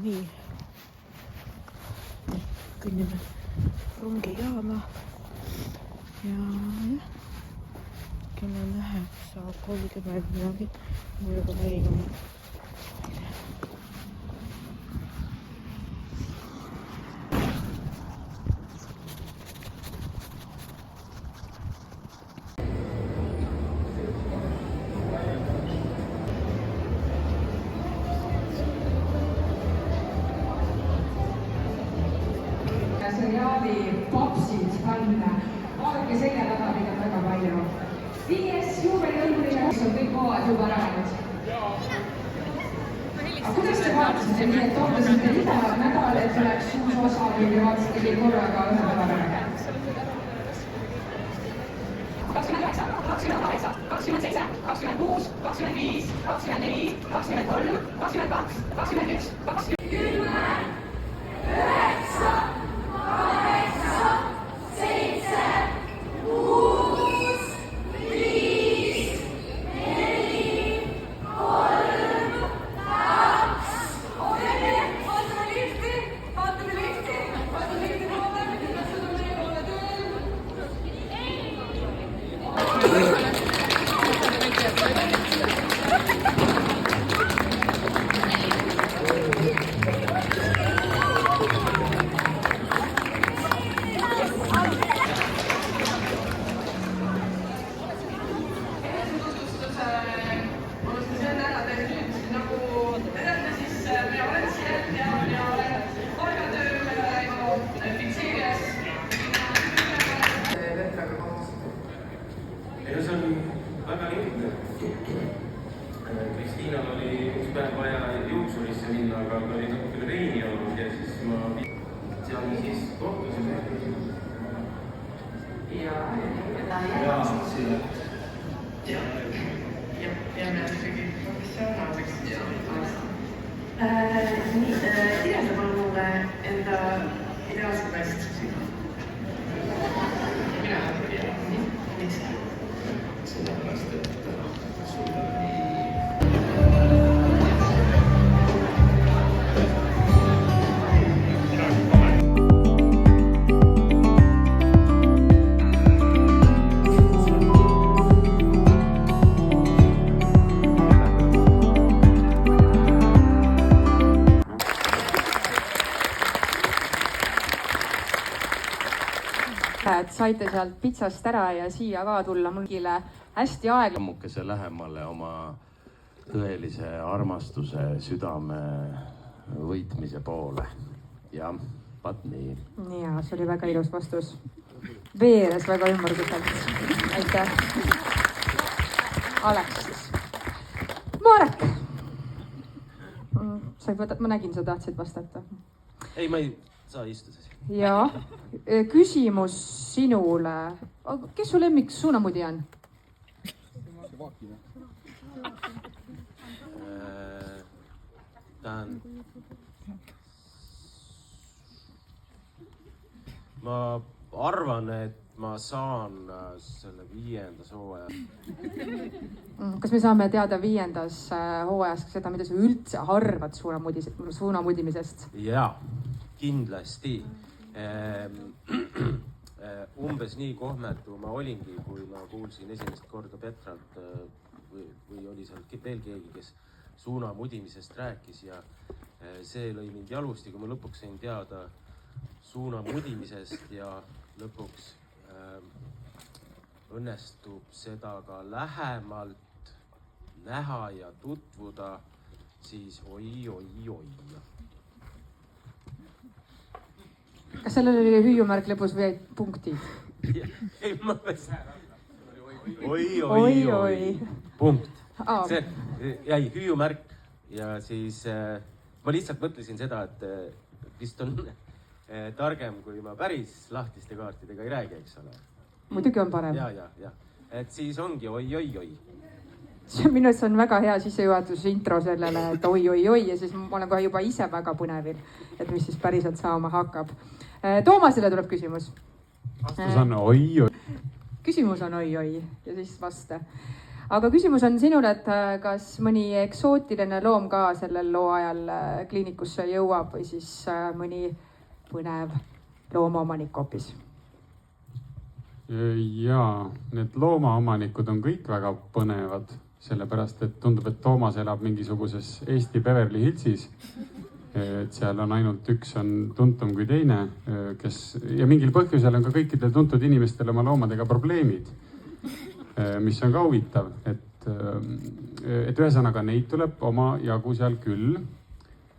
nii. Kõnnime rongijaama ja 10:30 midagi, mul juba 40. Seriaali Popsid fänne. Vaadake selja taga, mida on väga palju. 5. juubeliõlluline, mis on kõik hooad juba ära läinud. Aga kuidas te vaatasite nii, et ootasite iga nädal, et tuleks uus osa või vaatasite kõik korraga ühe päeva ära? 29, 28, 27, 26, 25, 24, 23, 22, 21, 20. 10, 9, Ja see on väga lihtne. Kristiinal oli üks päev vaja juuksurisse minna, aga ta oli natukene veini olnud ja siis ma seal siis kohtusime. Ja siin. Ja me ikkagi professionaalseks. Nii, kirjelda palun mulle enda ideaalset naist. Mina miks? Sellepärast, et sul oli et saite sealt pitsast ära ja siia ka tulla mulgile hästi aeg. Sammukese lähemale oma tõelise armastuse südame võitmise poole. Ja, vaat nii. Ja, see oli väga ilus vastus. Veeres väga ümmarguselt. Aitäh. Aleksis. Marek! Ma nägin, sa tahtsid vastata. Ei, ma ei saa istuda siin. Ja, küsimus sinule. Kes su lemmik suunamudi on? Ma arvan, et ma saan selle 5. hooaja. Kas me saame teada 5. hooajas seda, mida sa üldse arvad suunamudimisest? Jaa, kindlasti. Umbes nii kohmetu ma olingi, kui ma kuulsin esimest korda Petralt või oli seal veel keegi, kes suunamudimisest rääkis ja see lõi mind jalusti, kui ma lõpuks sain teada suunamudimisest ja lõpuks õnnestub seda ka lähemalt näha ja tutvuda, siis oi. Kas sellel oli hüüumärk lõpus või punktid? Ei, ma mõtlesin. Oi. Punkt. See jäi hüüumärk ja siis ma lihtsalt mõtlesin seda, et vist on targem, kui ma päris lahtiste kaartidega ei räägi, eks ole. Muidugi on parem. Ja. Et siis ongi oi. Minu arust on väga hea sissejuhatus intro sellele, et oi ja siis ma olen kohe juba ise väga põnevil, et mis siis päriselt saama hakkab. Toomasele tuleb küsimus. Vastus on oi. Küsimus on oi ja siis vasta. aga küsimus on sinule, et kas mõni eksootiline loom ka sellel loo ajal kliinikusse jõuab või siis mõni põnev loomaomanik hoopis? Jaa, need loomaomanikud on kõik väga põnevad, sellepärast et tundub, et Toomas elab mingisuguses Eesti Beverly Hillsis. Et seal on ainult üks on tuntum kui teine, ja mingil põhjusel on ka kõikidel tuntud inimestel oma loomadega probleemid, mis on ka huvitav, et ühesõnaga neid tuleb oma jagu seal küll.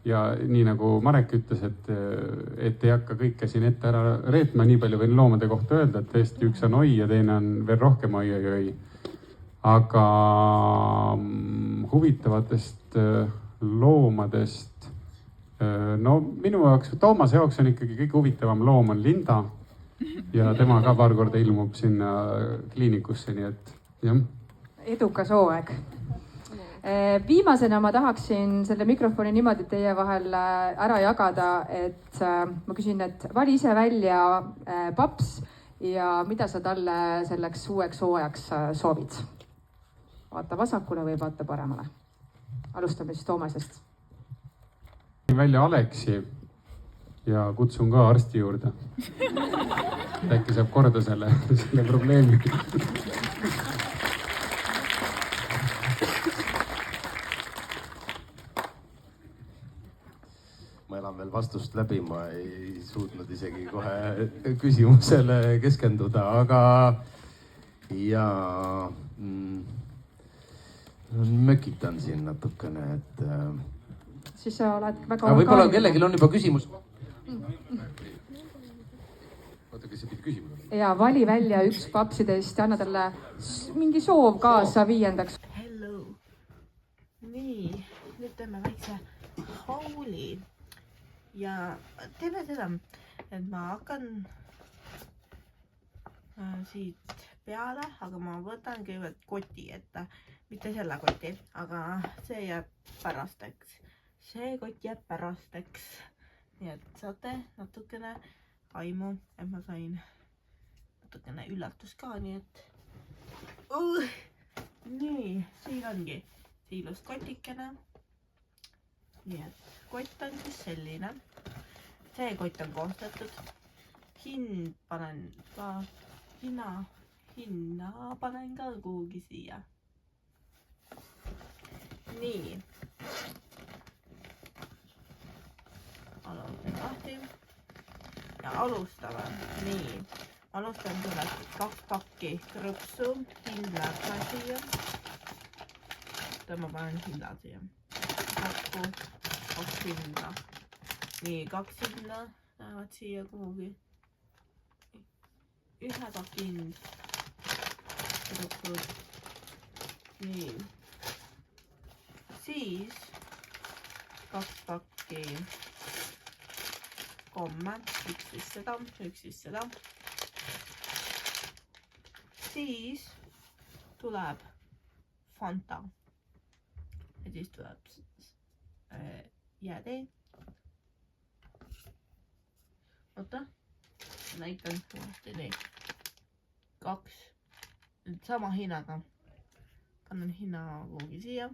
Ja nii nagu Marek ütles, et ei hakka kõike siin ette ära reetma, nii palju võin loomade kohta öelda, et tõesti üks on oi ja teine on veel rohkem oi. Aga huvitavatest loomadest, no minu jaoks, Toomase jaoks on ikkagi kõige huvitavam loom on Linda ja tema ka paar korda ilmub sinna kliinikusse, nii et jah. Edukas hooaeg. Viimasena ma tahaksin selle mikrofoni niimoodi teie vahel ära jagada, et ma küsin, et vali ise välja paps ja mida sa talle selleks uueks hooajaks soovid? Vaata vasakule või vaata paremale. Alustame siis Toomasest. Välja Aleksi ja kutsun ka arsti juurde. Äkki saab korda selle probleemi. Ma elan veel vastust läbi, ma ei suutnud isegi kohe küsimusele keskenduda, aga ja mökitan siin natukene, et siis sa oled väga aga võib-olla kellelgi on juba küsimus. Oota, kes see pidi küsima? Ja vali välja üks papsidest ja anna talle mingi soov kaasa 5. Hello. Nii, nüüd teeme väikse hauli. Ja teeme seda, et ma hakkan siit peale, aga ma võtan kõigepealt koti ette. Mitte selle koti, aga see jääb pärasteks. See kott jääb pärasteks. Nii et saate natukene aimu, et ma sain natukene üllatus ka, nii et nii, siin ongi see ilus kotikene. Nii et kott on siis selline. See kott on koostatud. Hind panen ka, hinna panen ka kuhugi siia. Nii. Alustame lahti. Ja alustame. Nii. Alustan sellest 2 pakki krõpsu. Hind läheb ka siia. Ma panen hinda siia. 2 hinda. Nii, 2 hinda lähevad siia kuhugi. 1 pakk hind. Nii. Siis 2 pakki komme. Üks siis seda. Siis tuleb Fanta. Ja siis tuleb jäätee. Oota, näitan uuesti nii. 2. Nüüd sama hinnaga. Panen hinna kuhugi siia.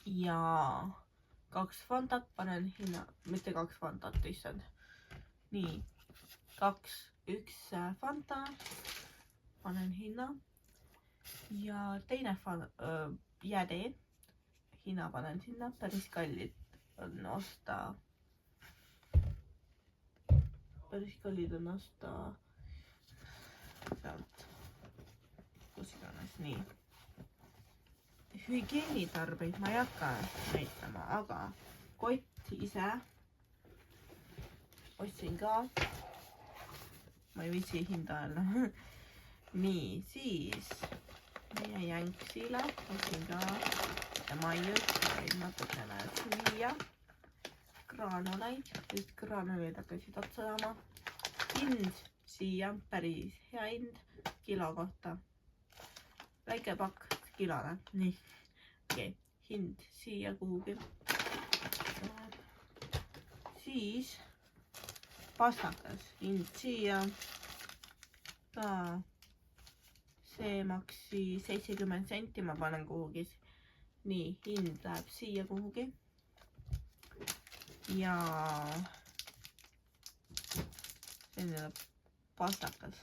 Ja 2 Fantat panen hinna, mitte 2 Fantat, issand. Nii, 1 Fanta panen hinna. Ja teine jäätee. Hinna panen sinna, päris kallid on osta. Sealt. Kus iganes, nii. Hügieenitarbeid ma ei hakka näitama, aga kott ise ostsin ka. Ma ei viitsi hinda öelda. Nii, siis meie jänksile ostsin ka ja maiust, natukene süüa, graanuleid, sest graanuleid hakkasid otsa saama. Hind siia, päris hea hind kilo kohta. Väike pakk kilole, nii. Okay. Hind siia kuhugi. Siis pastakas, hind siia. Ka see maksis 70 senti, ma panen kuhugi. Nii, hind läheb siia kuhugi. Ja selline pastakas.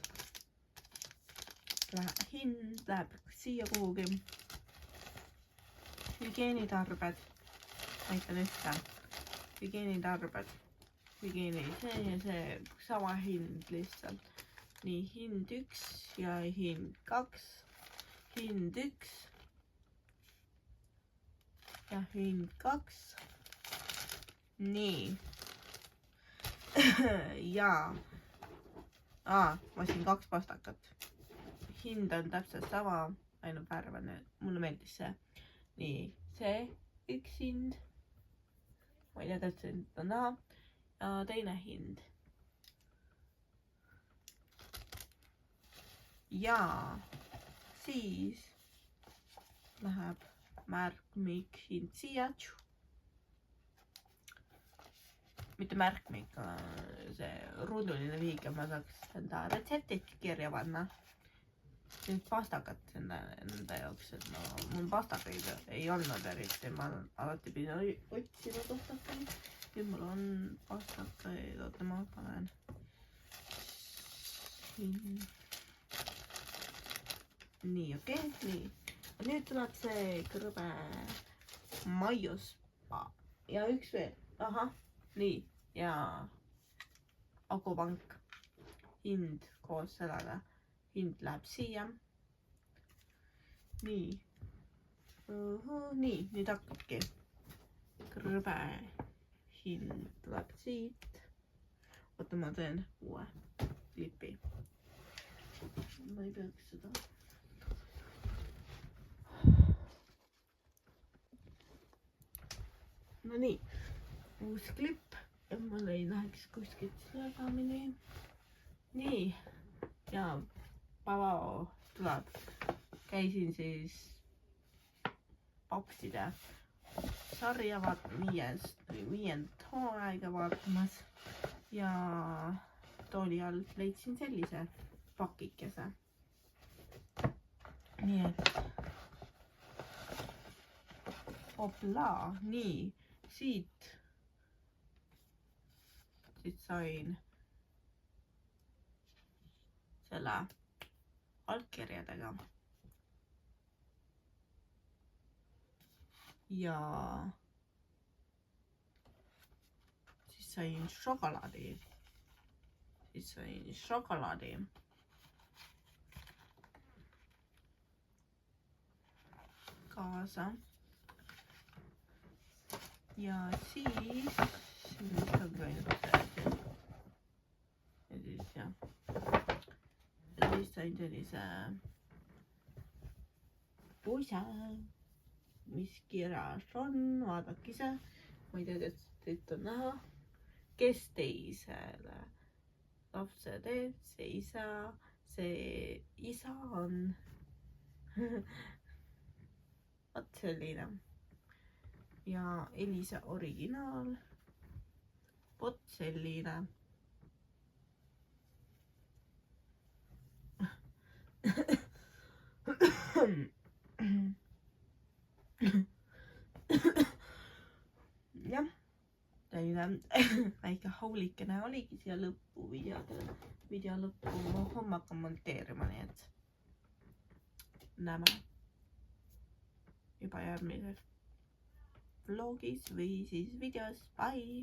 Hind läheb siia kuhugi. Hügieenitarbed. Näitan ühte. Hügieenitarbed. Hügieeni see ja see sama hind lihtsalt. Nii, hind 1 ja hind 2. Hind 1 ja hind 2. Nii. Ja. Ma siin 2 pastakat. Hind on täpselt sama, ainult värv on, mulle meeldis see. Nii, see üks hind. Ma ei tea, kas see on näha. Ja teine hind. Ja siis läheb märkmik hind siia. Mitte märkmik, see ruuduline viige, ma saaks enda retseptid kirja panna. Nüüd pastakat enda jaoks, et mul pastakaid ei olnud eriti, ma alati pidin otsima pastakaid. Nüüd mul on pastakaid, oota ma panen siin. Nii, okei, nii. Nüüd tuleb see kõrbe maiuspa ja üks veel, nii, ja akupank, hind koos sellega, hind läheb siia. Nii, nii, nüüd hakkabki kõrbe hind tuleb siit. Oota, ma teen uue klipi. Ma ei peaks seda. No nii, uus klipp ja mul ei läheks kuskilt segamini. Nii, ja Pavao tuleb. Käisin siis Popside sarja viiendat hooaega vaatamas ja tooli all leidsin sellise pakikese. Nii et hoplaa, nii. Siit sain selle allkirjadega ja siis sain šokolaadi kaasa. Ja siis on käinud ja siis sain sellise pusa, mis kirjas on, vaadake ise, ma ei tea, kas teid on näha, kes teisele lapse teeb, see isa on vot selline. Ja Elisa originaal, vot selline. Jah, selline väike haulikene oligi siia lõppu video lõppu, homme hakkan monteerima, nii et näeme juba järgmises vlogis või siis videos. Bye!